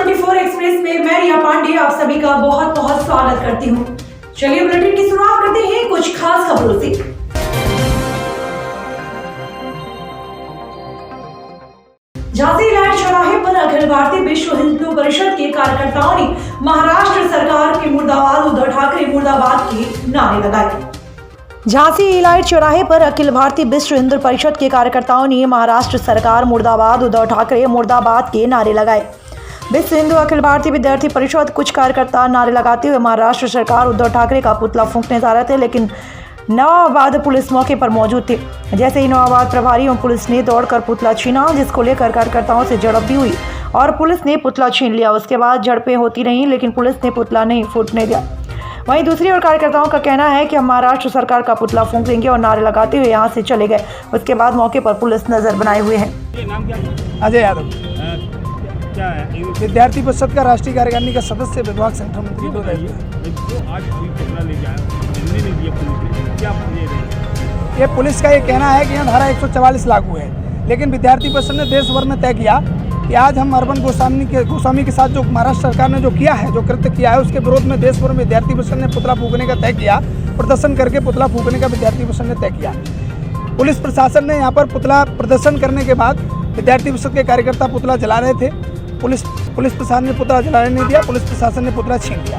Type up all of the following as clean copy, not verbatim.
24 express में मैं रिया पांडे आप सभी का बहुत बहुत स्वागत करती हूँ। चलिए बुलेटिन की शुरुआत करते हैं कुछ खास खबरों से। झांसी इलायट चौराहे पर अखिल भारतीय विश्व हिंदू परिषद के कार्यकर्ताओं ने महाराष्ट्र सरकार के मुर्दाबाद, उद्धव ठाकरे मुर्दाबाद के नारे लगाए। झांसी इलायट चौराहे पर अखिल भारतीय विश्व हिंदू परिषद के कार्यकर्ताओं ने महाराष्ट्र सरकार मुर्दाबाद, उद्धव ठाकरे मुर्दाबाद के नारे लगाए। विश्व हिंदू अखिल भारतीय विद्यार्थी परिषद कुछ कार्यकर्ता नारे लगाते हुए महाराष्ट्र सरकार उद्धव ठाकरे का पुतला फूंकने जा रहे थे, लेकिन नवाबाद पुलिस मौके पर मौजूद थे। जैसे ही नवाबाद प्रभारी एवं पुलिस ने दौड़कर पुतला छीना, जिसको लेकर कार्यकर्ताओं से झड़प भी हुई और पुलिस ने पुतला छीन लिया। उसके बाद झड़पें होती रहीं, लेकिन पुलिस ने पुतला नहीं फूटने दिया। वहीं दूसरी ओर कार्यकर्ताओं का कहना है कि हम महाराष्ट्र सरकार का पुतला फूंक देंगे और नारे लगाते हुए यहां से चले गए। उसके बाद मौके पर पुलिस नजर बनाए हुए है। अजय यादव क्या है? विद्यार्थी परिषद का राष्ट्रीय कार्यकारिणी का सदस्य, विभाग संगठन मंत्री को ये पुलिस का ये कहना है कि यहाँ धारा 144 लागू है, लेकिन विद्यार्थी परिषद ने देश भर में तय किया कि आज हम अर्बन गोस्वामी के साथ जो महाराष्ट्र सरकार ने जो किया है, जो कृत्य किया है, उसके विरोध में देश भर में विद्यार्थी परिषद ने पुतला फूंकने का तय किया। प्रदर्शन करके पुतला फूंकने का विद्यार्थी परिषद ने तय किया। पुलिस प्रशासन ने यहाँ पर पुतला प्रदर्शन करने के बाद विद्यार्थी परिषद के कार्यकर्ता पुतला जला रहे थे। पुलिस प्रशासन ने पुतला जलाने नहीं दिया, पुलिस प्रशासन ने पुतला छीन लिया।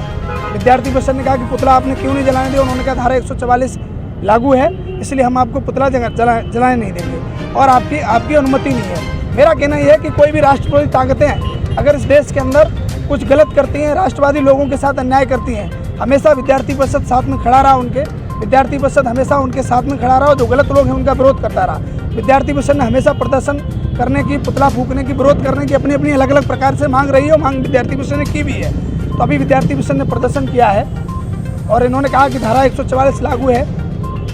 विद्यार्थी परिषद ने कहा कि पुतला आपने क्यों नहीं जलाने दिया? उन्होंने कहा धारा 144 लागू है, इसलिए हम आपको पुतला जलाने नहीं देंगे और आपकी अनुमति नहीं है। मेरा कहना यह है कि कोई भी राष्ट्रविरोधी ताकतें अगर इस देश के अंदर कुछ गलत करती हैं, राष्ट्रवादी लोगों के साथ अन्याय करती हैं, हमेशा विद्यार्थी परिषद साथ में खड़ा रहा। विद्यार्थी परिषद हमेशा उनके साथ में खड़ा रहा। जो गलत लोग हैं उनका विरोध करता रहा। विद्यार्थी परिषद ने हमेशा प्रदर्शन करने की, पुतला फूंकने की, विरोध करने की अपनी अपनी अलग अलग प्रकार से मांग रही है और मांग विद्यार्थी परिषद ने की भी है। तो अभी विद्यार्थी परिषद ने प्रदर्शन किया है और इन्होंने कहा कि धारा 144 लागू है।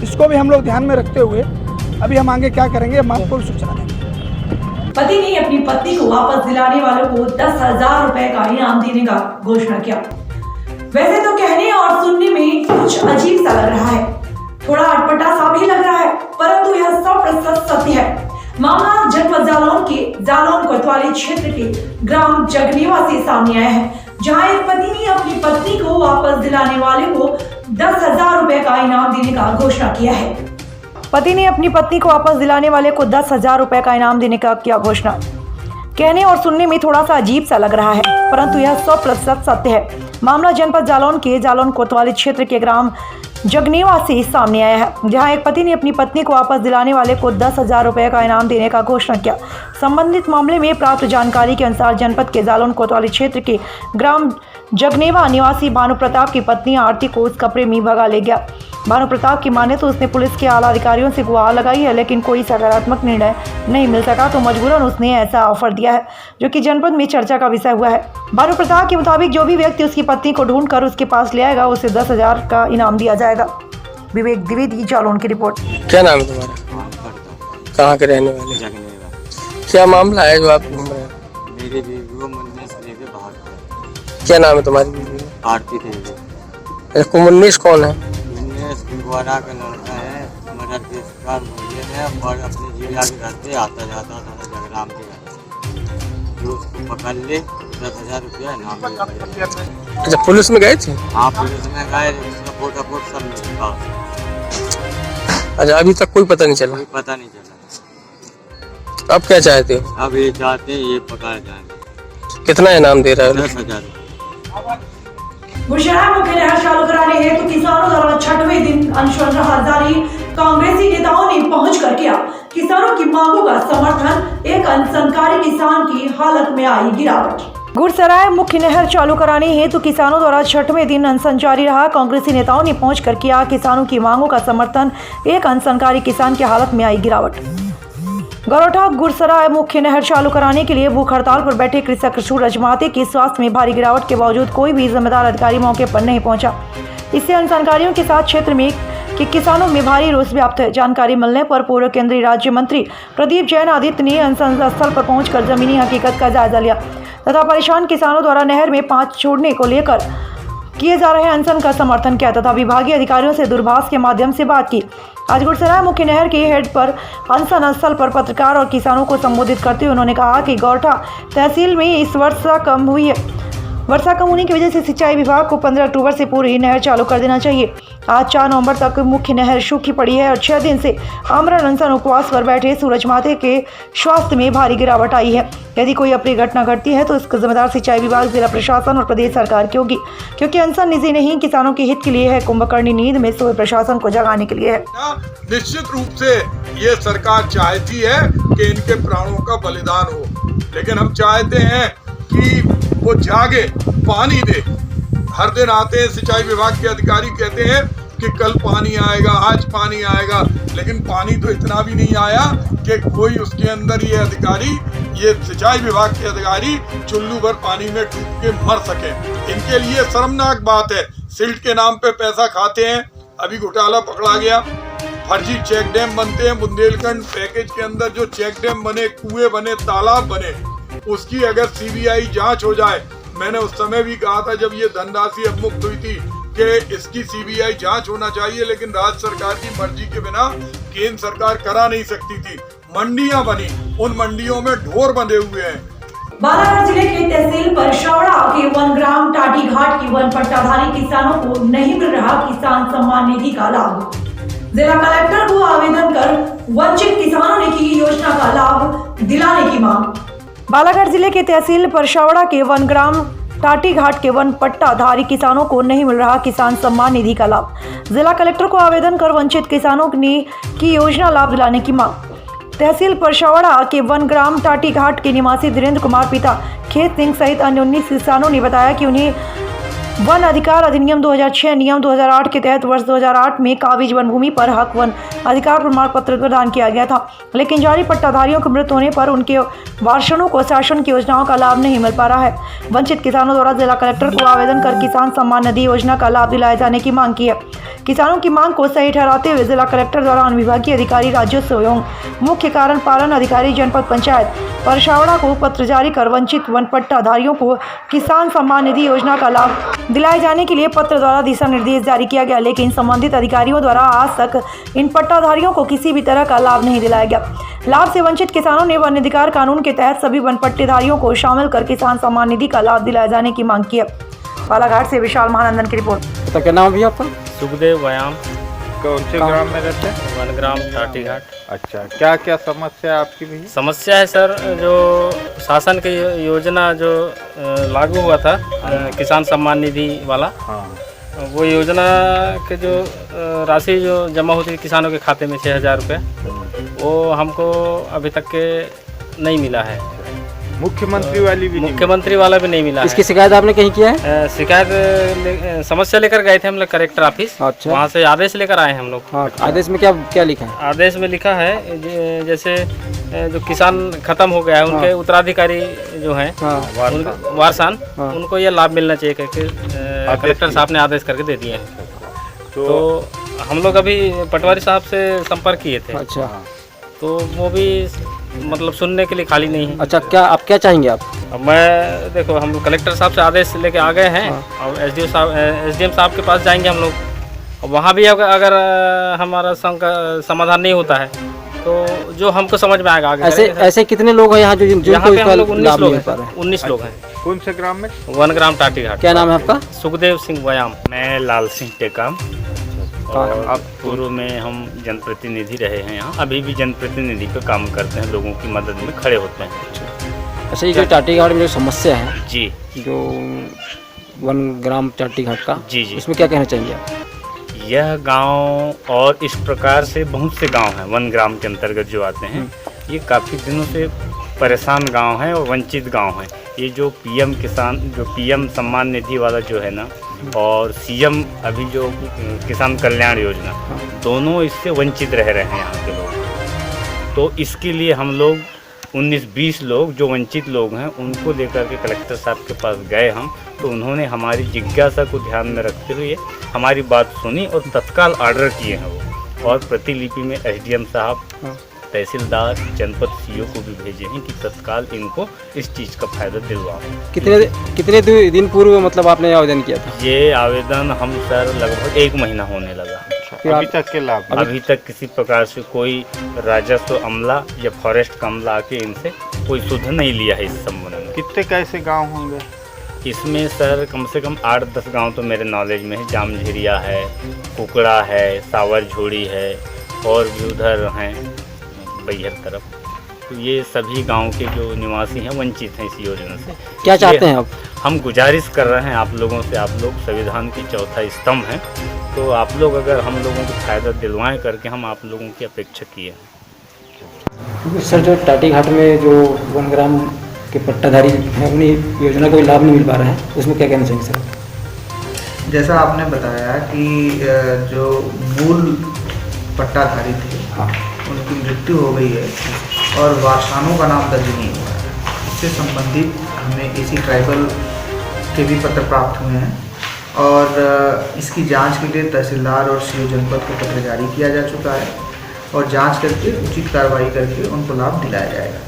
इसको भी हम लोग ध्यान में रखते हुए अभी हम आगे क्या करेंगे, हम आपको सूचना देंगे। पति ने अपनी पत्नी को वापस दिलाने वालों को 10,000 रुपए का इनाम देने का घोषणा किया। वैसे तो कहने और सुनने में कुछ अजीब सा लग रहा है, थोड़ा अटपटा सा भी लग रहा है, परंतु यह 100% सत्य है। मामला जनपद जालौन कोतवाली क्षेत्र के ग्राम जगनेवा से सामने आया है, जहां एक पति ने अपनी पत्नी को वापस दिलाने वाले को 10,000 रुपए का इनाम देने का घोषणा किया है। पति ने अपनी पत्नी को वापस दिलाने वाले को 10,000 रुपए का इनाम देने का किया घोषणा। कहने और सुनने में थोड़ा सा अजीब सा लग रहा है, परंतु यह 100% सत्य है। मामला जनपद जालौन कोतवाली क्षेत्र के ग्राम जगनेवा से सामने आया है, जहां एक पति ने अपनी पत्नी को वापस दिलाने वाले को 10,000 रुपए का इनाम देने का घोषणा किया। संबंधित मामले में प्राप्त जानकारी के अनुसार जनपद के जालौन कोतवाली क्षेत्र के ग्राम जगनेवा निवासी भानु प्रताप की पत्नी आरती को उस कपड़े में भगा ले गया। भानु प्रताप की माने तो उसने पुलिस के आला अधिकारियों से गुहार लगाई है, लेकिन कोई सकारात्मक निर्णय नहीं मिल सका, तो मजबूरन उसने ऐसा ऑफर दिया है, जो कि जनपद में चर्चा का विषय हुआ है। भानु प्रताप के मुताबिक जो भी व्यक्ति उसकी पत्नी को ढूंढकर उसके पास ले आएगा, उसे 10,000 का इनाम दिया जाएगा। विवेक द्विवेदी, जालौन की रिपोर्ट। क्या नाम है तुम्हारा? कहाँ के रहने वाले? क्या मामला है जो आप घूम रहे हैं? मेरी बीवी को मुन्नीस लेके बाहर। क्या नाम है तुम्हारी बीवी? आरती थे। मुन्नीस कौन है? मुन्नीस गुरुद्वारा का लड़का है, मदद के शिकार मुझे है और अपने जीविका के घर पे आता जाता था जगराम के घर। जो उसको पकड़ ले 10,000 रुपया इनाम दिया। अच्छा, पुलिस में गए थे? हाँ, पुलिस में गए, उसका फोटो सब मेरे पास। अच्छा, अभी तक कोई पता नहीं चला? कोई पता नहीं चला। अब क्या चाहते हो? अब ये चाहते हैं ये पकड़ जाए। कितना इनाम दे रहा है? 10,000। बुशहर मुख्य नहर चालू कराने हेतु किसानों द्वारा 6वें दिन अनशन जारी। कांग्रेसी नेताओं ने पहुंचकर किया किसानों की मांगों का समर्थन। एक अनशनकारी किसान की हालत में आई गिरावट। गुड़सराय मुख्य नहर चालू कराने हेतु किसानों द्वारा 6वें दिन अनशन जारी रहा। कांग्रेसी नेताओं ने पहुंचकर किया किसानों की मांगों का समर्थन। एक अनशनकारी किसान की हालत में आई गिरावट। गौरौठा गुड़सराय मुख्य नहर चालू कराने के लिए भूख हड़ताल पर बैठे कृषक सूरज माते के स्वास्थ्य में भारी गिरावट के बावजूद कोई भी जिम्मेदार अधिकारी मौके पर नहीं पहुंचा। इससे अनशनकारियों के साथ क्षेत्र में कि किसानों में भारी रोष व्याप्त है। जानकारी मिलने पर पूर्व केंद्रीय राज्य मंत्री प्रदीप जैन आदित्य ने अनशन स्थल पर पहुंचकर जमीनी हकीकत का जायजा लिया तथा परेशान किसानों द्वारा नहर में 5 छोड़ने को लेकर किए जा रहे अनशन का समर्थन किया तथा विभागीय अधिकारियों से दूरभाष के माध्यम से बात की। आज गुड़सराय मुख्य नहर के हेड पर अनशन स्थल पर पत्रकार और किसानों को संबोधित करते हुए उन्होंने कहा कि गौठा तहसील में इस वर्षा कम हुई है। वर्षा कम होने की वजह से सिंचाई विभाग को 15 अक्टूबर से पूरी नहर चालू कर देना चाहिए। आज 4 नवंबर तक मुख्य नहर सूखी पड़ी है और 6 दिन से आमरण अनशन उपवास पर बैठे सूरज माथे के स्वास्थ्य में भारी गिरावट आई है। यदि कोई अप्रिय घटना घटती है तो इसका जिम्मेदार सिंचाई विभाग, जिला प्रशासन और प्रदेश सरकार की होगी, क्योंकि अनशन निजी नहीं किसानों के हित के लिए है, कुंभकर्णी नींद में सोए प्रशासन को जगाने के लिए है। निश्चित रूप से ये सरकार चाहती है कि इनके प्राणों का बलिदान हो, लेकिन हम चाहते हैं कि वो जागे, पानी दे। हर दिन आते हैं सिंचाई विभाग के अधिकारी, कहते हैं कि कल पानी आएगा, आज पानी आएगा, लेकिन पानी तो इतना भी नहीं आया कि कोई उसके अंदर ये अधिकारी, ये सिंचाई विभाग के अधिकारी चुल्लू भर पानी में डूब के मर सके। इनके लिए शर्मनाक बात है। सिल्ट के नाम पे पैसा खाते हैं। अभी घोटाला पकड़ा गया, फर्जी चेक डैम बनते हैं। बुंदेलखंड पैकेज के अंदर जो चेक डैम बने, कुएं बने, तालाब बने, उसकी अगर सीबीआई जांच हो जाए, मैंने उस समय भी कहा था जब ये धनराशि अवमुक्त हुई थी कि इसकी सीबीआई जांच होना चाहिए, लेकिन राज्य सरकार की मर्जी के बिना केंद्र सरकार करा नहीं सकती थी। मंडियां बनी, उन मंडियों में ढोर बंधे हुए हैं। बालाघाट जिले के तहसील परशौड़ा के 1 ग्राम टाटी घाट की वन पट्टाधारी किसानों को नहीं मिल रहा किसान सम्मान निधि का लाभ। जिला कलेक्टर को आवेदन कर वंचित किसानों ने की योजना का लाभ दिलाने की मांग। बालाघाट जिले के तहसील परशौड़ा के 1 ग्राम टाटी घाट के वन पट्टाधारी किसानों को नहीं मिल रहा किसान सम्मान निधि का लाभ। जिला कलेक्टर को आवेदन कर वंचित किसानों ने की योजना लाभ दिलाने की मांग। तहसील परशौड़ा के 1 ग्राम टाटी घाट के निवासी धीरेन्द्र कुमार पिता खेत सिंह सहित अन्य 19 किसानों ने बताया कि उन्हें वन अधिकार अधिनियम 2006 नियम 2008 के तहत वर्ष 2008 में काबिज वन भूमि पर हक वन अधिकार प्रमाण पत्र प्रदान किया गया था, लेकिन जारी पट्टाधारियों की मृत्यु होने पर उनके वारसों को शासन की योजनाओं का लाभ नहीं मिल पा रहा है। वंचित किसानों द्वारा जिला कलेक्टर को आवेदन कर किसान सम्मान निधि योजना का लाभ दिलाए जाने की मांग की है। किसानों की मांग को सही ठहराते हुए जिला कलेक्टर द्वारा अनुविभागीय अधिकारी, राजस्व एवं मुख्य कारण पालन अधिकारी जनपद पंचायत परशौड़ा को पत्र जारी कर वंचित वन पट्टाधारियों को किसान सम्मान निधि योजना का लाभ दिलाए जाने के लिए पत्र द्वारा दिशा निर्देश जारी किया गया, लेकिन संबंधित अधिकारियों द्वारा आज तक इन पट्टाधारियों को किसी भी तरह का लाभ नहीं दिलाया गया। लाभ से वंचित किसानों ने वन अधिकार कानून के तहत सभी वन पट्टेधारियों को शामिल कर किसान सम्मान निधि का लाभ दिलाए जाने की मांग की है। बालाघाट से विशाल महानंदन की रिपोर्ट। तो क्या नाम है आपका? सुखदेव व्यायाम। कौन से ग्राम में रहते हैं? 1 ग्राम टाटी घाट। अच्छा, क्या क्या समस्या है आपकी भैया? समस्या है सर, जो शासन की योजना जो लागू हुआ था किसान सम्मान निधि वाला, हाँ, वो योजना के जो राशि जो जमा होती है किसानों के खाते में 6000 रुपये, वो हमको अभी तक के नहीं मिला है। मुख्यमंत्री वाली भी मुख्यमंत्री वाला भी नहीं मिला। इसकी शिकायत आपने कहीं किया है? शिकायत समस्या लेकर गए थे हम लोग कलेक्टर ऑफिस। अच्छा। वहाँ से आदेश लेकर आए हैं हम लोग। हाँ, आदेश में क्या क्या लिखा है? आदेश में लिखा है जैसे जो किसान खत्म हो गया है उनके उत्तराधिकारी जो हैं वारसान, उनको ये लाभ मिलना चाहिए करके कलेक्टर साहब ने आदेश करके दे दिए हैं। तो हम लोग अभी पटवारी साहब से संपर्क किए थे। अच्छा, तो वो भी मतलब सुनने के लिए खाली नहीं है। अच्छा, क्या आप क्या चाहेंगे आप? अब मैं देखो, हम कलेक्टर साहब से आदेश लेके आ गए हैं और एसडीएम साहब के पास जाएंगे हम लोग। वहाँ भी अगर हमारा समाधान नहीं होता है तो जो हमको समझ में आएगा आगे। ऐसे कितने लोग हैं यहाँ जो यहाँ पे हम लोग 19 लोग हैं। 19 लोग हैं। कौन से ग्राम में? 1 ग्राम टाटी घाट। क्या नाम है आपका? सुखदेव सिंह व्यायाम। मैं लाल सिंह टेकाम, और अब पूर्व में हम जनप्रतिनिधि रहे हैं यहाँ, अभी भी जनप्रतिनिधि का काम करते हैं, लोगों की मदद में खड़े होते हैं। अच्छा, ये जो टाटी घाट में जो समस्या है जी, जो 1 ग्राम टाटी घाट का, जी जी, इसमें क्या कहना चाहेंगे आप? यह गांव और इस प्रकार से बहुत से गांव हैं 1 ग्राम के अंतर्गत जो आते हैं, ये काफ़ी दिनों से परेशान गांव हैं और वंचित गांव हैं। ये जो पीएम सम्मान निधि वाला जो है ना, और सीएम अभी जो किसान कल्याण योजना, दोनों इससे वंचित रह रहे हैं यहाँ के लोग। तो इसके लिए हम लोग 19-20 लोग जो वंचित लोग हैं उनको लेकर के कलेक्टर साहब के पास गए हम, तो उन्होंने हमारी जिज्ञासा को ध्यान में रखते हुए हमारी बात सुनी और तत्काल ऑर्डर किए हैं वो, और प्रतिलिपि में एसडीएम साहब, तहसीलदार जनपद सीओ को भी भेजे हैं कि तत्काल इनको इस चीज़ का फायदा दिलवाओ। कितने दिन पूर्व मतलब आपने आवेदन किया था? ये आवेदन हम सर लगभग 1 महीना होने लगा। अभी तक के लाभ? अभी तक किसी प्रकार से कोई राजस्व अमला या फॉरेस्ट का अमला आके इनसे कोई सुध नहीं लिया है इस संबंध में। कितने कैसे गांव होंगे इसमें सर? कम से कम 8-10 गांव तो मेरे नॉलेज में है। जामझेरिया है, कुकड़ा है, सावर झोड़ी है और भी उधर हैं बैहर तरफ। तो ये सभी गांव के जो निवासी हैं वंचित हैं इस योजना से। क्या चाहते हैं आप? हम गुजारिश कर रहे हैं आप लोगों से, आप लोग संविधान की चौथा स्तंभ हैं, तो आप लोग अगर हम लोगों को फ़ायदा दिलवाएं करके हम आप लोगों की अपेक्षा किए हैं। सर, जो टाटी घाट में जो 1 ग्राम के पट्टाधारी हैं उन्हें योजना का लाभ नहीं मिल पा रहा है, उसमें क्या कहना चाहेंगे सर? जैसा आपने बताया कि जो मूल पट्टाधारी थे, हाँ, उनकी मृत्यु हो गई है और वारसानों का नाम दर्ज नहीं हुआ है। इससे संबंधित हमें एसी ट्राइबल के भी पत्र प्राप्त हुए हैं और इसकी जांच के लिए तहसीलदार और सीओ जनपद को पत्र जारी किया जा चुका है और जांच करके उचित कार्रवाई करके उनको लाभ दिलाया जाएगा।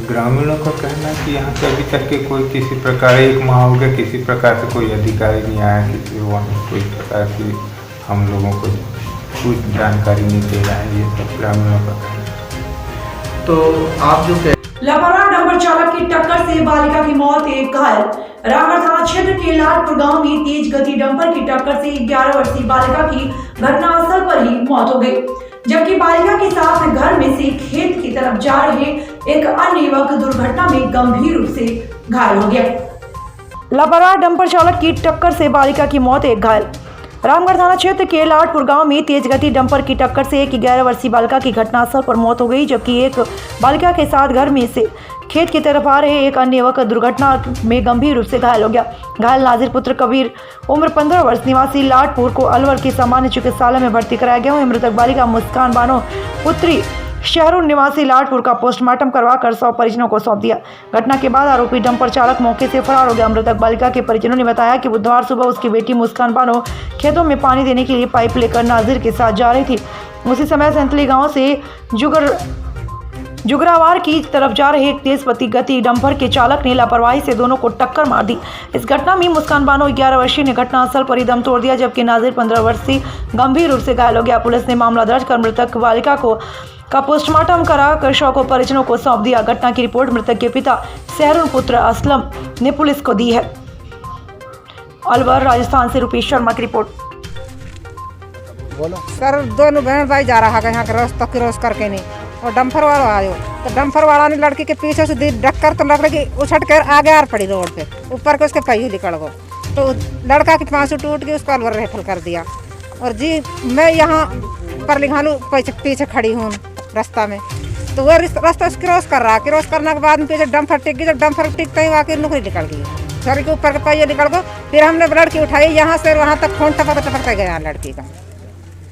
ग्रामीणों का कहना है कि यहाँ से अभी तक के कोई किसी प्रकार 1 माह हो गया, किसी प्रकार से कोई अधिकारी नहीं आया, किसी वहाँ कोई प्रकार की हम लोगों को कुछ जानकारी नहीं दे रहा है। ये सब ग्रामीणों का कहना है। तो आप जो लापरवाह डंपर चालक की टक्कर से बालिका की मौत, एक घायल। रामगढ़ थाना क्षेत्र के लालपुर गांव में तेज गति डंपर की टक्कर से 11 वर्षीय बालिका की घटनास्थल पर ही मौत हो गई, जबकि बालिका के साथ घर में से खेत की तरफ जा रहे एक अन्य युवक दुर्घटना में गंभीर रूप से घायल हो गया। लापरवाह डंपर चालक की टक्कर से बालिका की मौत, एक घायल। रामगढ़ थाना क्षेत्र के लाडपुर गांव में तेज गति डंपर की टक्कर से एक 11 वर्षीय बालिका की घटनास्थल पर मौत हो गई, जबकि एक बालिका के साथ घर में से खेत की तरफ आ रहे एक अन्य युवक दुर्घटना में गंभीर रूप से घायल हो गया। घायल नाजिर पुत्र कबीर उम्र 15 वर्ष निवासी लाडपुर को अलवर के सामान्य चिकित्सालय में भर्ती कराया गया है। मृतक बालिका मुस्कान बानो पुत्री शहरुन निवासी लाडपुर का पोस्टमार्टम करवाकर 100 परिजनों को सौंप दिया। घटना के बाद आरोपी डंपर चालक मौके से फरार हो गया। मृतक बालिका के परिजनों ने बताया कि बुधवार सुबह उसकी बेटी मुस्कान बानो खेतों में पानी देने के लिए पाइप लेकर नाजिर के साथ जा रही थी। उसी समय सेंतली गांव से जुगरावार की तरफ जा रहे एक तेज गति डंपर के चालक ने लापरवाही से दोनों को टक्कर मार दी। इस घटना में मुस्कान बानो 11 वर्षीय ने घटनास्थल पर ही दम तोड़ दिया, जबकि नाजिर 15 वर्षीय गंभीर रूप से घायल हो गया। पुलिस ने मामला दर्ज कर मृतक बालिका का पोस्टमार्टम कराकर शव को परिजनों को सौंप दिया। घटना की रिपोर्ट मृतक के पिता सहरुन पुत्र असलम ने पुलिस को दी है। अलवर राजस्थान से रुपेश शर्मा की रिपोर्ट। सर, दोनों बहन भाई जा रहा है यहाँ के रास्ता क्रॉस करके नहीं, और डंपर वाला आयो तो डंपर वाला ने लड़की के पीछे से डक्कर तो लड़की उछट कर आगे आ पड़ी रोड पे, ऊपर के उसके पहिए निकल गो तो लड़का की पांसू टूट गई, उसको अलवर रेफर कर दिया। और जी मैं यहाँ पर लिखालू पीछे खड़ी हूँ रास्ता में, तो वो रास्ता क्रॉस कर रहा, क्रॉस करने के बाद पीछे डंपर टिक गई। जब डंपर टिकते ही आके नुकरी निकल गई, सर के ऊपर के पहिए निकल गो। फिर हमने लड़की उठाई, यहाँ से वहाँ तक खून टपकते गया लड़की का।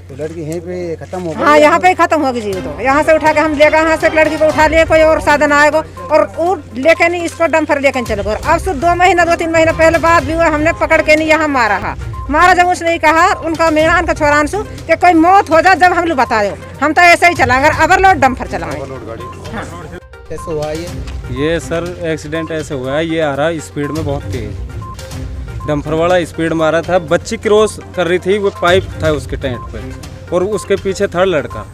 तो लड़की यहीं पे खत्म हो गई? हाँ, यहाँ पे ही खत्म होगी जी। तो यहाँ से उठा के हम ले गए, यहाँ से लड़की को उठा लिए, कोई और साधन आएगा और वो लेके नहीं, इसको डंपर लेके चले गए। अब से 2 महीना 2-3 महीना पहले बात भी हुआ, हमने पकड़ के नहीं यहाँ मारा जब उसने कहा उनका मेहमान का छोरांशु कि कोई मौत हो जाए जब हम लोग बता दो, हम तो ऐसे ही चलाएंगे, अबर लोड डंपर चलाएंगे। हाँ। कैसे हुआ ये सर एक्सीडेंट ऐसे हुआ है, ये आ रहा स्पीड में बहुत तेज, डंपर वाला स्पीड मारा था, बच्ची क्रॉस कर रही थी, वो पाइप था उसके टेंट पे और उसके पीछे था लड़का,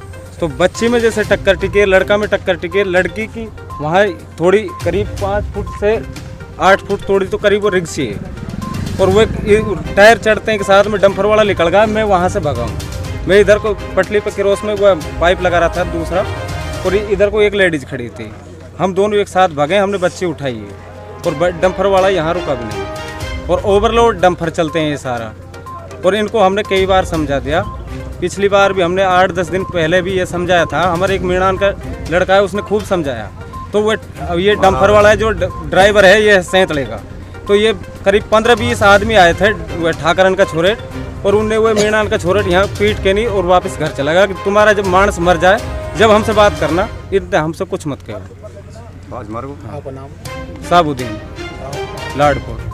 तो बच्ची में जैसे टक्कर टिके, लड़का में टक्कर टिके, लड़की की वहाँ थोड़ी करीब 5 फुट से 8 फुट थोड़ी तो करीब वो रिक्सी है, और वो टायर चढ़ते के साथ में डंपर वाला निकल गया। मैं वहाँ से भागा हूँ, मैं इधर को पटली पे क्रॉस में वो पाइप लगा रहा था दूसरा, और इधर को एक लेडीज खड़ी थी, हम दोनों एक साथ भागे, हमने बच्ची उठाई है और डंपर वाला यहाँ रुका भी नहीं, और ओवरलोड डंपर चलते हैं ये सारा। और इनको हमने कई बार समझा दिया, पिछली बार भी हमने 8-10 दिन पहले भी ये समझाया था, हमारे एक मीणान का लड़का है उसने खूब समझाया। तो वो ये डंपर वाला है जो ड्राइवर है ये सेंतले का, तो ये करीब 15-20 आदमी आए थे वो ठाकरन का छोरे, और उनने वो मीणान का छोरे यहाँ पीट के नहीं और वापस घर चला गया कि तुम्हारा जब मानस मर जाए जब हमसे बात करना, इतने हमसे कुछ मत कहो। आपका नाम? साबुद्दीन, लाडपुर।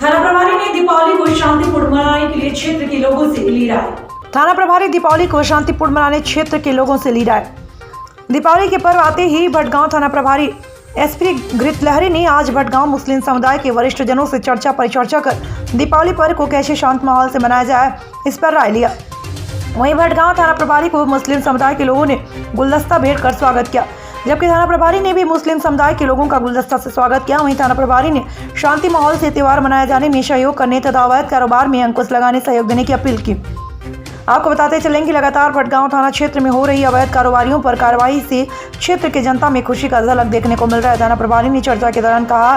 थाना प्रभारी ने दीपावली को शांतिपूर्ण मनाने के लिए क्षेत्र के लोगों से ली राय। थाना प्रभारी दीपावली को शांतिपूर्ण मनाने क्षेत्र के लोगों से ली राय। दीपावली के पर्व आते ही भटगांव थाना प्रभारी एसपी घृत लहरी ने आज भटगांव मुस्लिम समुदाय के वरिष्ठ जनों से चर्चा परिचर्चा कर दीपावली पर्व को कैसे शांत माहौल से मनाया जाए इस पर राय लिया। वहीं भटगांव थाना प्रभारी को मुस्लिम समुदाय के लोगों ने गुलदस्ता भेंट कर स्वागत किया, जबकि थाना प्रभारी ने भी मुस्लिम समुदाय के लोगों का गुलदस्ता से स्वागत किया। वहीं थाना प्रभारी ने शांति माहौल से त्यौहार मनाए जाने में सहयोग करने तथा अवैध कारोबार में अंकुश लगाने सहयोग देने की अपील की। आपको बताते चलेंगे कि लगातार भटगांव थाना क्षेत्र में हो रही अवैध कारोबारियों पर कार्रवाई से क्षेत्र के जनता में खुशी का झलक देखने को मिल रहा है। थाना प्रभारी ने चर्चा के दौरान कहा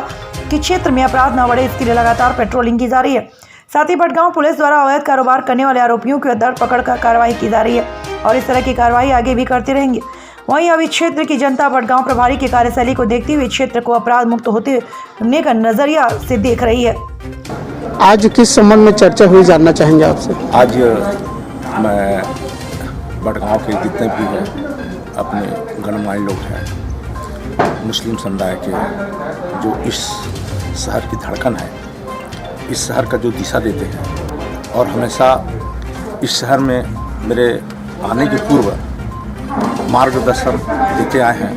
कि क्षेत्र में अपराध न बढ़े, इसके लिए लगातार पेट्रोलिंग की जा रही है। साथ ही भटगांव पुलिस द्वारा अवैध कारोबार करने वाले आरोपियों की धर पकड़ कर कार्रवाई की जा रही है और इस तरह की कार्रवाई आगे भी करते रहेंगे। वहीं अभी क्षेत्र की जनता भटगांव प्रभारी की कार्यशैली को देखते हुए क्षेत्र को अपराध मुक्त होने का नजरिया से देख रही है। आज किस संबंध में चर्चा हुई जानना चाहेंगे आपसे? आज मैं भटगांव के जितने भी हैं अपने गणमान्य लोग हैं, मुस्लिम समुदाय के, जो इस शहर की धड़कन है, इस शहर का जो दिशा देते हैं और हमेशा इस शहर में मेरे आने के पूर्व मार्गदर्शन देते आए हैं,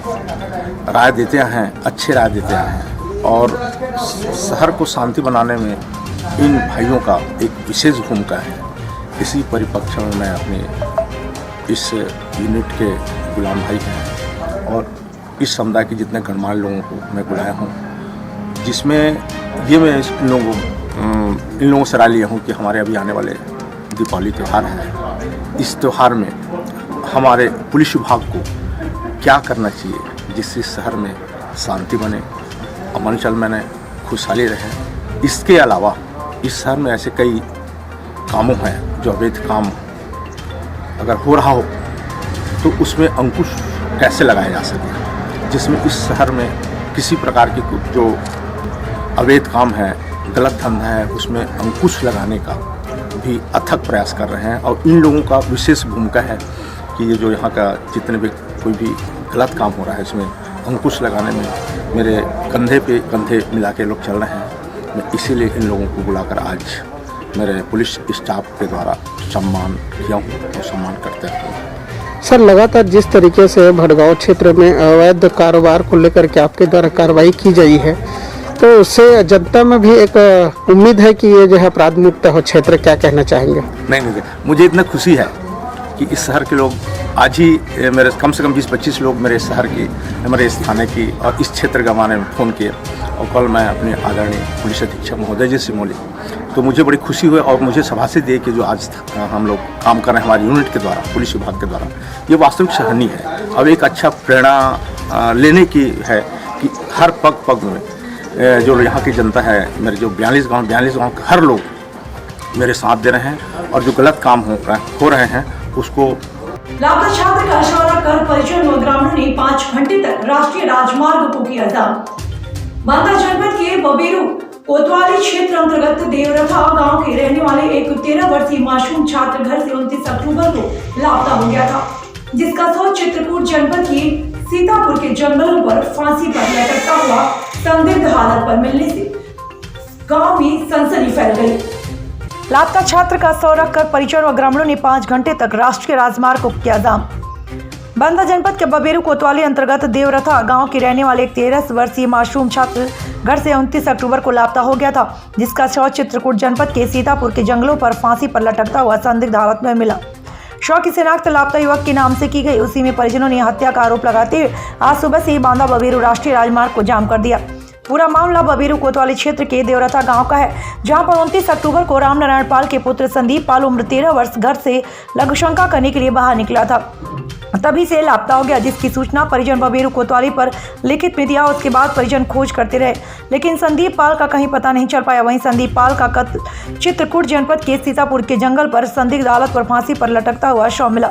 राय देते आए हैं, अच्छे राय देते आए हैं और शहर को शांति बनाने में इन भाइयों का एक विशेष भूमिका है। इसी परिप्रेक्ष्य में मैं अपने इस यूनिट के गुलाम भाई हैं और इस समुदाय के जितने गणमान्य लोगों को मैं बुलाया हूँ, जिसमें ये मैं इन लोगों से राय लिया हूँ कि हमारे अभी आने वाले दीपावली त्यौहार है। इस त्यौहार में हमारे पुलिस विभाग को क्या करना चाहिए जिससे शहर में शांति बने, अमन चल बने, खुशहाली रहे। इसके अलावा इस शहर में ऐसे कई कामों हैं जो अवैध काम अगर हो रहा हो तो उसमें अंकुश कैसे लगाया जा सके, जिसमें इस शहर में किसी प्रकार की जो अवैध काम है, गलत धंधा है, उसमें अंकुश लगाने का भी अथक प्रयास कर रहे हैं। और इन लोगों का विशेष भूमिका है कि ये जो यहाँ का जितने भी कोई भी गलत काम हो रहा है इसमें अंकुश लगाने में मेरे कंधे पे कंधे मिला के लोग चल रहे हैं। मैं इसीलिए इन लोगों को बुलाकर आज मेरे पुलिस स्टाफ के द्वारा सम्मान किया हूँ और सम्मान करते हैं। सर, लगातार जिस तरीके से भटगांव क्षेत्र में अवैध कारोबार को लेकर के आपके द्वारा कार्रवाई की गई है, तो उससे जनता में भी एक उम्मीद है कि ये जो है अपराध मुक्त हो क्षेत्र, क्या कहना चाहेंगे? नहीं, मुझे इतना खुशी है कि इस शहर के लोग आज ही मेरे कम से कम 20-25 लोग मेरे शहर की, मेरे इस थाने की और इस क्षेत्र के बारे में फ़ोन किए और कल मैं अपने आदरणीय पुलिस अधीक्षक महोदय जी से मिली तो मुझे बड़ी खुशी हुई और मुझे शाबाशी दी कि जो आज हम लोग काम कर रहे हैं हमारी यूनिट के द्वारा, पुलिस विभाग के द्वारा, ये वास्तविक सराहनीय है। अब एक अच्छा प्रेरणा लेने की है कि हर पग में जो यहाँ की जनता है, मेरे जो 42 गाँव के हर लोग मेरे साथ दे रहे हैं और जो गलत काम हो रहे हैं उसको। लापता छात्र का इशारा कर परिजन व ग्रामीणों ने 5 घंटे तक राष्ट्रीय राजमार्ग को किया जाम। बांदा जनपद के बबेरू कोतवाली क्षेत्र अंतर्गत देवरथा गांव के रहने वाले एक 13 वर्षीय मासूम छात्र घर से 29 अक्टूबर को लापता हो गया था, जिसका शव चित्रकूट जनपद के सीतापुर के जंगलों पर फांसी पर लटकता हुआ संदिग्ध हालत पर मिलने से गांव में सनसनी फैल गई। लापता छात्र का शव रखकर परिजन व ग्रामीणों ने 5 घंटे तक राष्ट्रीय राजमार्ग को किया जाम। बांदा जनपद के बबेरू कोतवाली अंतर्गत देवरथा गांव के रहने वाले एक 13 वर्षीय मासूम छात्र घर से 29 अक्टूबर को लापता हो गया था, जिसका शव चित्रकूट जनपद के सीतापुर के जंगलों पर फांसी पर लटकता हुआ संदिग्ध हालत में मिला। शव की शिनाख्त लापता युवक के नाम से की गई। उसी में परिजनों ने हत्या का आरोप लगाते हुए आज सुबह से ही बांदा बबेरू राष्ट्रीय राजमार्ग को जाम कर दिया। पूरा मामला बबेरू कोतवाली क्षेत्र के देवरथा गांव का है, जहां पर 29 अक्टूबर को रामनारायण पाल के पुत्र संदीप पाल उम्र 13 वर्ष घर से लघुशंका करने के लिए बाहर निकला था, तभी से लापता हो गया, जिसकी सूचना परिजन बबेरू कोतवाली पर लिखित में दिया। उसके बाद परिजन खोज करते रहे, लेकिन संदीप पाल का कहीं पता नहीं चल पाया। वहीं संदीप पाल का कत्ल चित्रकूट जनपद के सीतापुर के जंगल पर संदिग्ध हालत पर फांसी पर लटकता हुआ शव मिला।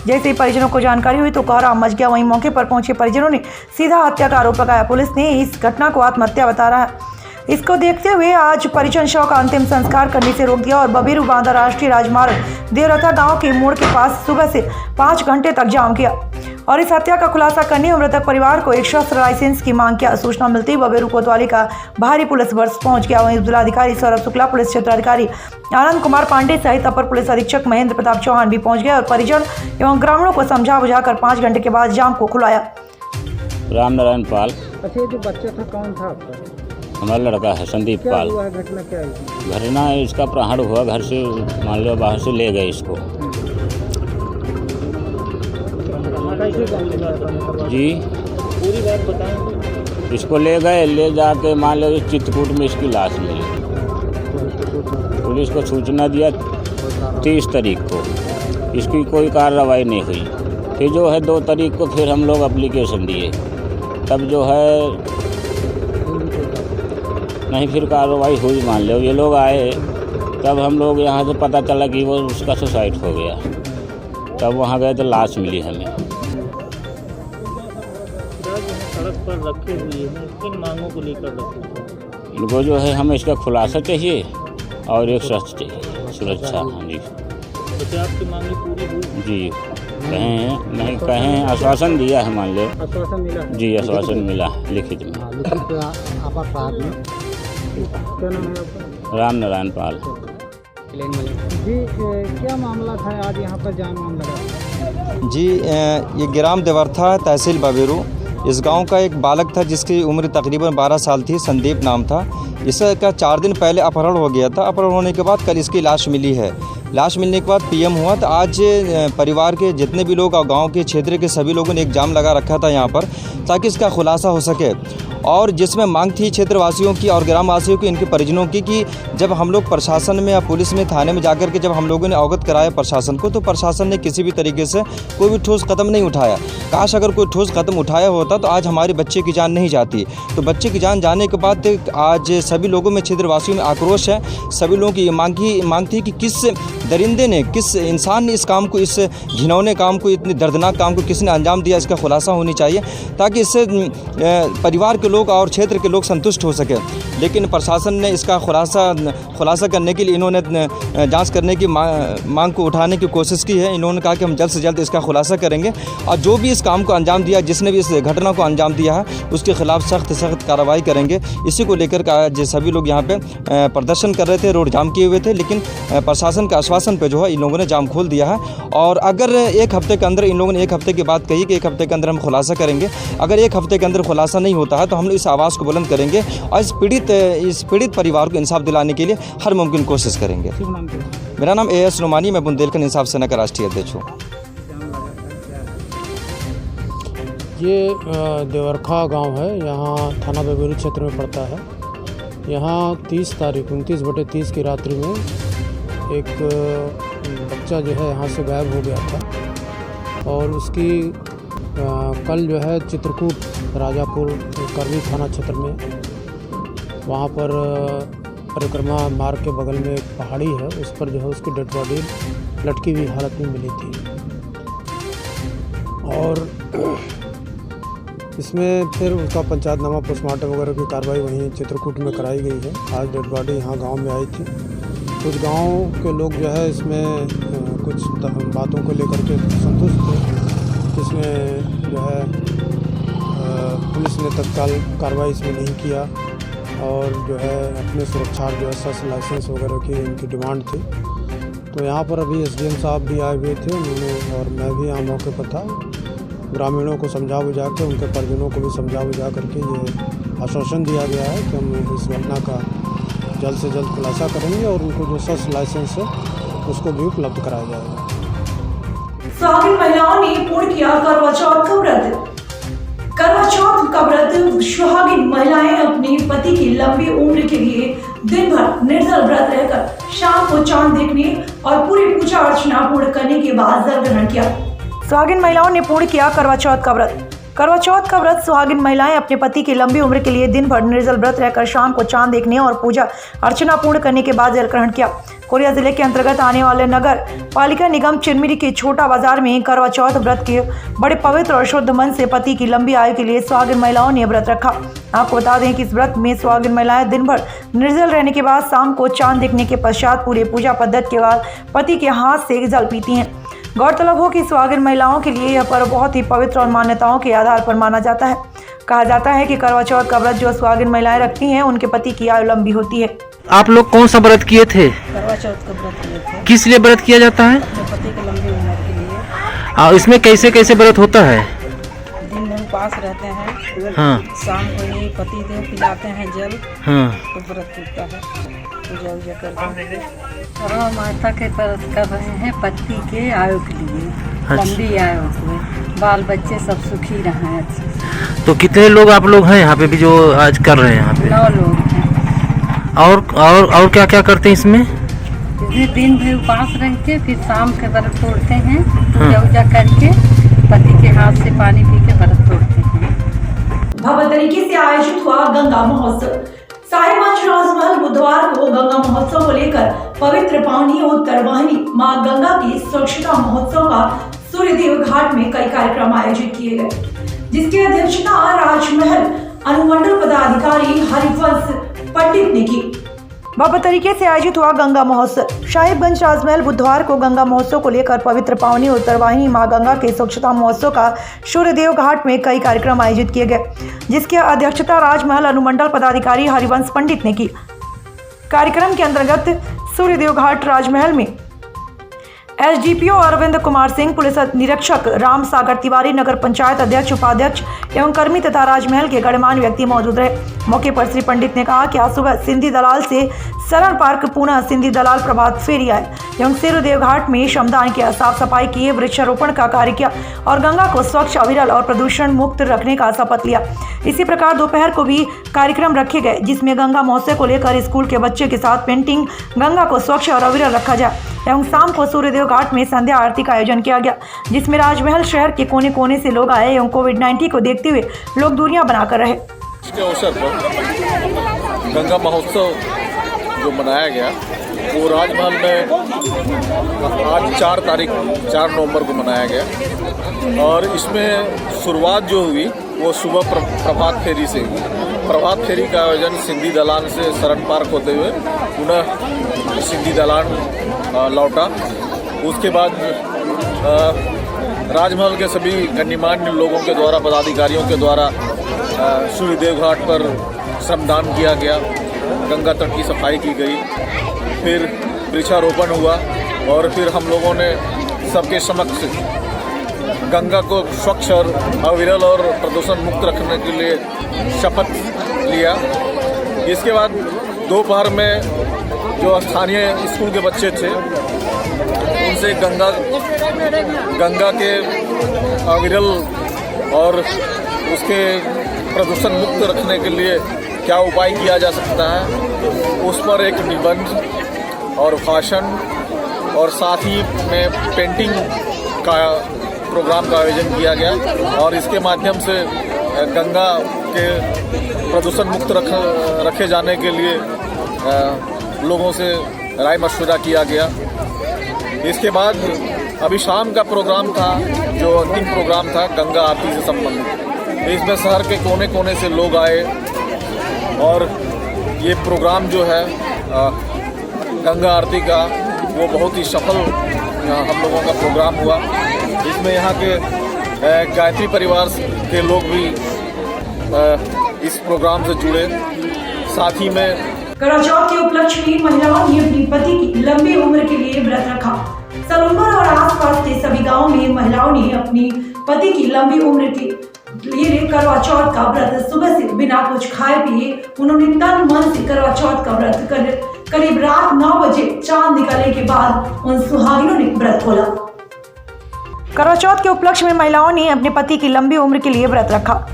जैसे ही परिजनों को जानकारी हुई तो कोहराम मच गया। वहीं मौके पर पहुंचे परिजनों ने सीधा हत्या का आरोप लगाया। पुलिस ने इस घटना को आत्महत्या बता रहा है। इसको देखते हुए आज परिजन शव का अंतिम संस्कार करने से रोक दिया और बबेरू बांदा राष्ट्रीय राजमार्ग देवरथा गांव के मोड़ के पास सुबह से 5 घंटे तक जाम किया। और इस हत्या का खुलासा करने और मृतक परिवार को एक शस्त्र लाइसेंस की मांग की सूचना मिलती ही बबेरू कोतवाली का भारी पुलिस बल पहुंच गया। वहीं जिलाधिकारी सौरभ शुक्ला, पुलिस क्षेत्राधिकारी आनंद कुमार पांडे सहित अपर पुलिस अधीक्षक महेंद्र प्रताप चौहान भी पहुंच गए और परिजन एवं ग्रामीणों को समझा बुझाकर 5 घंटे के बाद जाम को खुलाया। राम नारायण पाल। अच्छा, ये जो बच्चा था कौन था आपका? हमारा लड़का है संदीप पाल। हुआ घटना क्या है? घटना इसका प्रहण हुआ, घर से मान लो बाहर से ले गए इसको जी, पूरी बात बताएं। इसको ले गए, ले जाके मान लो चित्रकूट में इसकी लाश मिली। पुलिस को सूचना दिया 30 तारीख को, इसकी कोई कार्रवाई नहीं हुई। फिर जो है 2 तारीख को फिर हम लोग एप्लीकेशन दिए, तब जो है नहीं फिर कार्रवाई हुई। मान लो ये लोग आए, तब हम लोग यहाँ से पता चला कि वो उसका सुसाइड हो गया। तब वहाँ गए तो लाश मिली हमें। सड़क पर रखे हुए हैं, किन मांगों को लेकर रखे? इनको जो है हमें इसका खुलासा चाहिए और एक शख्स चाहिए सुरक्षा। हाँ जी, तो आपकी मांगी पूरी हुई? जी, कहें नहीं कहें, आश्वासन दिया है मान लो। आश्वासन मिला? जी, आश्वासन मिला लिखित में। क्या नाम है आपका? राम नारायण पाल। जी, क्या मामला था आज यहाँ पर जाम वाम लगा? जी, ये ग्राम देवरथा तहसील बबेरू। इस गांव का एक बालक था जिसकी उम्र तकरीबन 12 साल थी, संदीप नाम था। इसका 4 दिन पहले अपहरण हो गया था। अपहरण होने के बाद कल इसकी लाश मिली है। लाश मिलने के बाद पीएम हुआ, तो आज परिवार के जितने भी लोग और गांव के क्षेत्र के सभी लोगों ने एक जाम लगा रखा था यहाँ पर, ताकि इसका खुलासा हो सके। और जिसमें मांग थी क्षेत्रवासियों की और ग्रामवासियों की, इनके परिजनों की, कि जब हम लोग प्रशासन में या पुलिस में थाने में जाकर के जब हम लोगों ने अवगत कराया प्रशासन को, तो प्रशासन ने किसी भी तरीके से कोई भी ठोस कदम नहीं उठाया। काश अगर कोई ठोस कदम उठाया होता तो आज हमारे बच्चे की जान नहीं जाती। तो बच्चे की जान जाने के बाद आज सभी लोगों में, क्षेत्रवासियों में आक्रोश है। सभी लोगों की मांग थी कि किस दरिंदे ने, किस इंसान ने इस काम को, इस घिनौने काम को, इतने दर्दनाक काम को किसने अंजाम दिया, इसका खुलासा होनी चाहिए, ताकि इससे परिवार के लोग और क्षेत्र के लोग संतुष्ट हो सके। लेकिन प्रशासन ने इसका खुलासा करने के लिए इन्होंने जांच करने की मांग को उठाने की कोशिश की है। इन्होंने कहा कि हम जल्द से जल्द इसका खुलासा करेंगे और जो भी इस काम को अंजाम दिया, जिसने भी इस घटना को अंजाम दिया है, उसके खिलाफ सख्त कार्रवाई करेंगे। इसी को लेकर आज सभी लोग यहाँ पे प्रदर्शन कर रहे थे, रोड जाम किए हुए थे, लेकिन प्रशासन के आश्वासन पे जो है इन लोगों ने जाम खोल दिया है। और अगर 1 हफ्ते के अंदर, इन लोगों ने 1 हफ्ते की बात कही कि 1 हफ्ते के अंदर हम खुलासा करेंगे। अगर 1 हफ्ते के अंदर खुलासा नहीं होता है तो हम इस आवाज़ को बुलंद करेंगे और इस पीड़ित परिवार को इंसाफ दिलाने के लिए हर मुमकिन कोशिश करेंगे। मेरा नाम AS नुमानी, मैं बुंदेलखंड इंसाफ सेना का राष्ट्रीय अध्यक्ष हूँ। ये देवरखा गांव है, यहाँ थाना बबेरू क्षेत्र में पड़ता है। यहाँ 30 तारीख 29/30 की रात्रि में एक बच्चा जो है यहाँ से गायब हो गया था और उसकी कल जो है चित्रकूट राजापुर करनी थाना क्षेत्र में, वहाँ पर परिक्रमा मार्ग के बगल में एक पहाड़ी है, उस पर जो है उसकी डेड बॉडी लटकी हुई हालत में मिली थी। और इसमें फिर उसका पंचायतनामा, पोस्टमार्टम वगैरह की कार्रवाई वहीं चित्रकूट में कराई गई है। आज डेड बॉडी यहाँ गांव में आई थी। कुछ गांव के लोग जो है इसमें कुछ बातों को लेकर के संतुष्ट थे, जिसमें जो है पुलिस ने तत्काल कार्रवाई इसमें नहीं किया और जो है अपने सुरक्षा जो है शस्त्र लाइसेंस वगैरह की इनकी डिमांड थी। तो यहाँ पर अभी SDM साहब भी आए हुए थे उन्होंने, और मैं भी यहाँ मौके पर था। ग्रामीणों को समझा बुझा के, उनके परिजनों को भी समझा बुझा करके ये आश्वासन दिया गया है कि हम इस घटना का जल्द से जल्द खुलासा करेंगे और उनको जो शस्त्र लाइसेंस है उसको भी उपलब्ध कराया जाएगा। सुहागिन महिलाओं ने पूर्ण किया करवा चौथ का व्रत। करवा चौथ का व्रत सुहागिन महिलाएं अपने पति की लंबी उम्र के लिए दिन भर निर्जल व्रत रहकर शाम को चांद देखने और पूरी पूजा अर्चना पूर्ण करने के बाद जल ग्रहण किया। सुहागिन महिलाओं ने पूर्ण किया करवा चौथ का व्रत। करवा चौथ का व्रत सुहागिन महिलाएं अपने पति की लंबी उम्र के लिए दिन भर निर्जल व्रत रहकर शाम को चांद देखने और पूजा अर्चना पूर्ण करने के बाद जल ग्रहण किया। कोरिया जिले के अंतर्गत आने वाले नगर पालिका निगम चिरमिरी के छोटा बाजार में करवा चौथ व्रत के बड़े पवित्र और शुद्ध मन से पति की लंबी आयु के लिए सुहागिन महिलाओं ने व्रत रखा। आपको बता दें कि इस व्रत में सुहागिन महिलाएं दिन भर निर्जल रहने के बाद शाम को चांद देखने के पश्चात पूरे पूजा पद्धति के बाद पति के हाथ से जल पीती हैं। गौरतलब हो कि सुहागिन महिलाओं के लिए यह पर्व बहुत ही पवित्र और मान्यताओं के आधार पर माना जाता है। कहा जाता है कि करवा चौथ का व्रत जो सुहागिन महिलाएं रखती हैं उनके पति की आयु लंबी होती है। आप लोग कौन सा व्रत किए थे? करवा चौथ का व्रत किए थे। किस लिए व्रत किया जाता है? अपने पति की लंबी उम्र के लिए। और इसमें कैसे कैसे व्रत होता है? दिन भर उपास रहते हैं। हाँ। शाम को ही पति देव पिलाते हैं जल। हाँ। तो व्रत टूटता है, पूजा उजा करते हैं। करवा माता के व्रत कर रहे हैं पति के आयु के लिए, लंबी आयु के, बाल बच्चे सब सुखी रहें अच्छे से। तो कितने लोग आप लोग हैं यहाँ पे भी जो आज कर रहे हैं यहाँ पे? 9 लोग हैं। और क्या क्या करते हैं इसमें? दिन भर उपास रह के फिर शाम के व्रत तोड़ते हैं, पूजा उजा करके पति के हाथ से पानी पी के व्रत तोड़ते हैं। भव्य तरीके से आयोजित हुआ गंगा महोत्सव। साहिबगंज राजमहल बुधवार को गंगा महोत्सव को लेकर पवित्र पावनी उत्तर वाहिनी मां गंगा की स्वच्छता महोत्सव का सूर्यदेव घाट में कई कार्यक्रम आयोजित किए गए, जिसकी अध्यक्षता राजमहल अनुमंडल पदाधिकारी हरिवंश पंडित ने की। भव्य तरीके से आयोजित हुआ गंगा महोत्सव। साहिबगंज राजमहल बुधवार को गंगा महोत्सव को लेकर पवित्र पावनी उत्तर वाहिनी मां गंगा के स्वच्छता महोत्सव का सूर्यदेव घाट में कई कार्यक्रम आयोजित किए गए, जिसकी अध्यक्षता राजमहल अनुमंडल पदाधिकारी हरिवंश पंडित ने की। कार्यक्रम के अंतर्गत सूर्यदेव घाट राजमहल में एसडीपीओ अरविंद कुमार सिंह, पुलिस निरीक्षक राम सागर तिवारी, नगर पंचायत अध्यक्ष, उपाध्यक्ष एवं कर्मी तथा राजमहल के गणमान्य व्यक्ति मौजूद रहे। मौके पर श्री पंडित ने कहा कि आज सुबह सिंधी दलाल से सरन पार्क पुनः सिंधी दलाल प्रभात फेरी आए एवं सूर्यदेव घाट में श्रमदान किया, साफ सफाई किए, वृक्षारोपण का कार्य किया और गंगा को स्वच्छ, अविरल और प्रदूषण मुक्त रखने का शपथ लिया। इसी प्रकार दोपहर को भी कार्यक्रम रखे गए, जिसमें गंगा महोत्सव को लेकर स्कूल के बच्चे के साथ पेंटिंग, गंगा को स्वच्छ और अविरल रखा जाए एवं शाम को सूर्यदेव घाट में संध्या आरती का आयोजन किया गया, जिसमें राजमहल शहर के कोने कोने से लोग आए एवं कोविड-19 को देखते हुए लोग दूरियां बनाकर रहे। इसके अवसर पर गंगा महोत्सव जो मनाया गया वो राजमहल में आज 4 नवंबर को मनाया गया और इसमें शुरुआत जो हुई वो सुबह प्रभात फेरी से हुई। प्रभात फेरी का आयोजन सिंधी दलान से सरन पार्क होते हुए पुनः सिंधी दलान लौटा। उसके बाद राजमहल के सभी गणमान्य लोगों के द्वारा, पदाधिकारियों के द्वारा सूर्यदेव घाट पर श्रमदान किया गया, गंगा तट की सफाई की गई, फिर वृक्षारोपण हुआ और फिर हम लोगों ने सबके समक्ष गंगा को स्वच्छ और अविरल और प्रदूषण मुक्त रखने के लिए शपथ लिया। इसके बाद दोपहर में जो स्थानीय स्कूल के बच्चे थे उनसे गंगा के अविरल और उसके प्रदूषण मुक्त रखने के लिए क्या उपाय किया जा सकता है, उस पर एक निबंध और भाषण और साथ ही में पेंटिंग का प्रोग्राम का आयोजन किया गया और इसके माध्यम से गंगा के प्रदूषण मुक्त रखे जाने के लिए लोगों से राय मशवरा किया गया। इसके बाद अभी शाम का प्रोग्राम था जो अंतिम प्रोग्राम था गंगा आरती से संबंधित। इसमें शहर के कोने कोने से लोग आए और ये प्रोग्राम जो है गंगा आरती का वो बहुत ही सफल हम लोगों का प्रोग्राम हुआ। इसमें यहाँ के गायत्री परिवार के लोग भी इस प्रोग्राम से जुड़े। साथ ही में करवा चौथ के उपलक्ष्य में महिलाओं ने अपनी पति की लंबी उम्र के लिए व्रत रखा। सलूम्बर और आसपास के सभी गांवों में महिलाओं ने अपनी पति की लंबी उम्र के लिए करवा चौथ का व्रत सुबह से बिना कुछ खाए पिए उन्होंने तन मन से करवा चौथ का व्रत कर करीब रात 9 बजे चांद निकलने के बाद उन सुहागिनों ने व्रत खोला। करवा चौथ के उपलक्ष्य में महिलाओं ने अपने पति की लंबी उम्र के लिए व्रत रखा।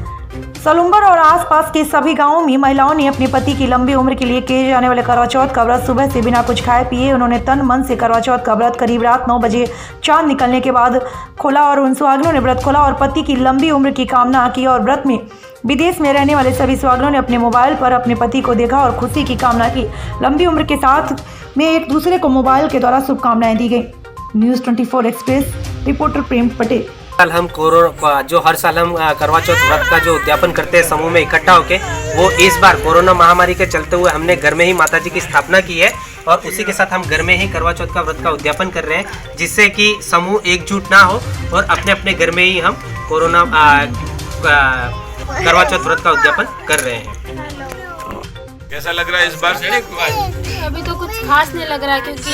सलूम्बर और आसपास के सभी गांवों में महिलाओं ने अपने पति की लंबी उम्र के लिए किए जाने वाले करवा चौथ का व्रत सुबह से बिना कुछ खाए पिए उन्होंने तन मन से करवा चौथ का व्रत करीब रात 9 बजे चांद निकलने के बाद खोला और उन सुहागिनों ने व्रत खोला और पति की लंबी उम्र की कामना की और व्रत में विदेश में रहने वाले सभी सुहागिनों ने अपने मोबाइल पर अपने पति को देखा और खुशी की कामना की। लंबी उम्र के साथ में एक दूसरे को मोबाइल के द्वारा शुभकामनाएं दी गई। न्यूज़ 24 एक्सप्रेस रिपोर्टर प्रेम पटेल। साल हम जो हर साल हम करवा चौथ व्रत का जो उद्यापन करते हैं समूह में इकट्ठा होके, वो इस बार कोरोना महामारी के चलते हुए हमने घर में ही माता जी की स्थापना की है और उसी के साथ हम घर में ही करवा चौथ का व्रत का उद्यापन कर रहे हैं, जिससे कि समूह एकजुट ना हो और अपने अपने घर में ही हम कोरोना करवा चौथ व्रत का उद्यापन कर रहे हैं। कैसा लग रहा है इस बार? अभी तो कुछ खास नहीं लग रहा, क्योंकि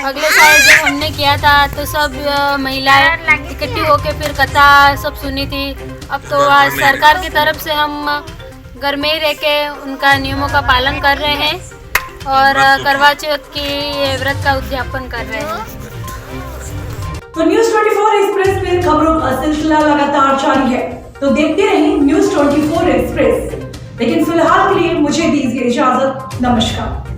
अगले साल जब हमने किया था तो सब महिलाएं इकट्ठी होकर फिर कथा सब सुनी थी। अब तो आज सरकार की तरफ से हम घर में ही रह के उनका नियमों का पालन कर रहे हैं और करवा चौथ की व्रत का उद्यापन कर रहे हैं। तो न्यूज़ 24 एक्सप्रेस में खबरों का सिलसिला लगातार जारी है, तो देखते रहिए न्यूज़ 24 एक्सप्रेस। लेकिन फिलहाल के लिए मुझे दीजिए इजाजत। नमस्कार।